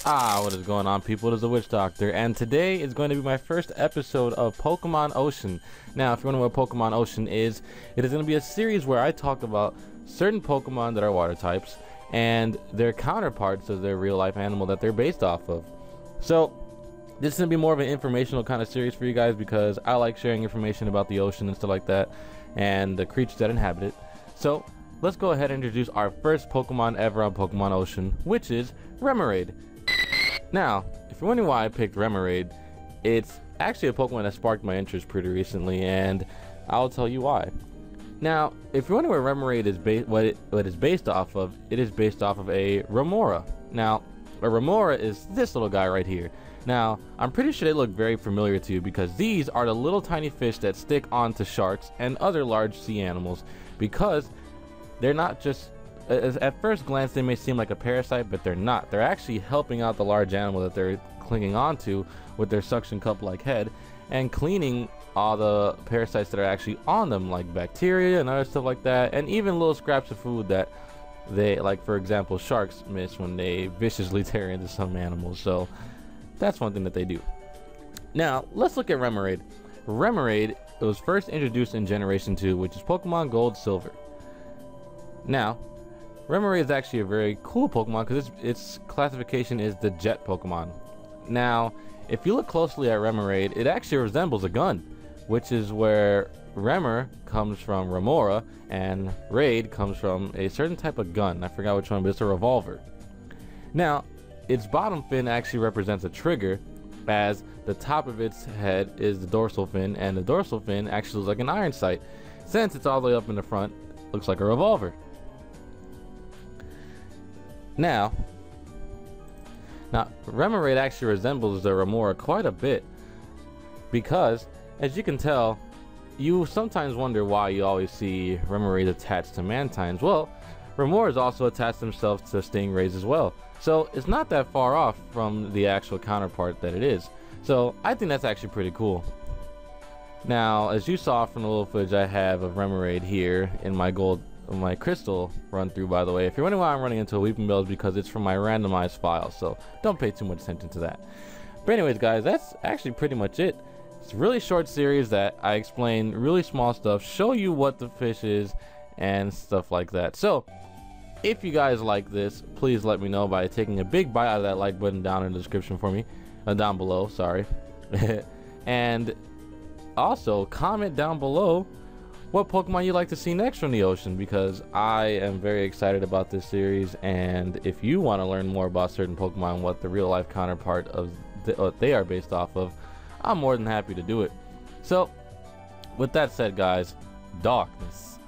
What is going on, people? It is the Witch Doctor, and today is going to be my first episode of Pokemon Ocean. Now, if you want to know what Pokemon Ocean is, it is going to be a series where I talk about certain Pokemon that are water types and their counterparts of their real life animal that they're based off of. So, this is going to be more of an informational kind of series for you guys because I like sharing information about the ocean and stuff like that and the creatures that inhabit it. So, let's go ahead and introduce our first Pokemon ever on Pokemon Ocean, which is Remoraid. Now, if you're wondering why I picked Remoraid, it's actually a Pokemon that sparked my interest pretty recently, and I'll tell you why. Now, if you're wondering what Remoraid is what it is based off of, it is based off of a Remora. Now, a Remora is this little guy right here. Now, I'm pretty sure they look very familiar to you because these are the little tiny fish that stick onto sharks and other large sea animals, because they're not just, at first glance they may seem like a parasite, but they're not. They're actually helping out the large animal that they're clinging onto with their suction cup like head and cleaning all the parasites that are actually on them, like bacteria and other stuff like that, and even little scraps of food that they, like for example sharks, miss when they viciously tear into some animals. So that's one thing that they do. Now let's look at Remoraid. Remoraid was first introduced in Generation 2, which is Pokemon Gold Silver. Now, Remoraid is actually a very cool Pokemon because its classification is the Jet Pokemon. Now, if you look closely at Remoraid, it actually resembles a gun, which is where Remor comes from Remora and Raid comes from a certain type of gun. I forgot which one, but it's a revolver. Now, its bottom fin actually represents a trigger, as the top of its head is the dorsal fin, and the dorsal fin actually looks like an iron sight. Since it's all the way up in the front, it looks like a revolver. Now, Remoraid actually resembles the Remora quite a bit because, as you can tell, you sometimes wonder why you always see Remoraid attached to Mantines. Well, Remoras also attach themselves to stingrays as well, so it's not that far off from the actual counterpart that it is. So I think that's actually pretty cool. Now, as you saw from the little footage I have of Remoraid here in my crystal run through, by the way, if you're wondering why I'm running into a weeping bell, it's because it's from my randomized file, so don't pay too much attention to that. But anyways guys, that's actually pretty much it. It's a really short series that I explain really small stuff, show you what the fish is and stuff like that. So if you guys like this, please let me know by taking a big bite out of that like button down in the description for me, down below, sorry. And also comment down below what Pokemon you'd like to see next from the ocean, because I am very excited about this series, and if you want to learn more about certain Pokemon, what the real life counterpart of what they are based off of, I'm more than happy to do it. So with that said guys, darkness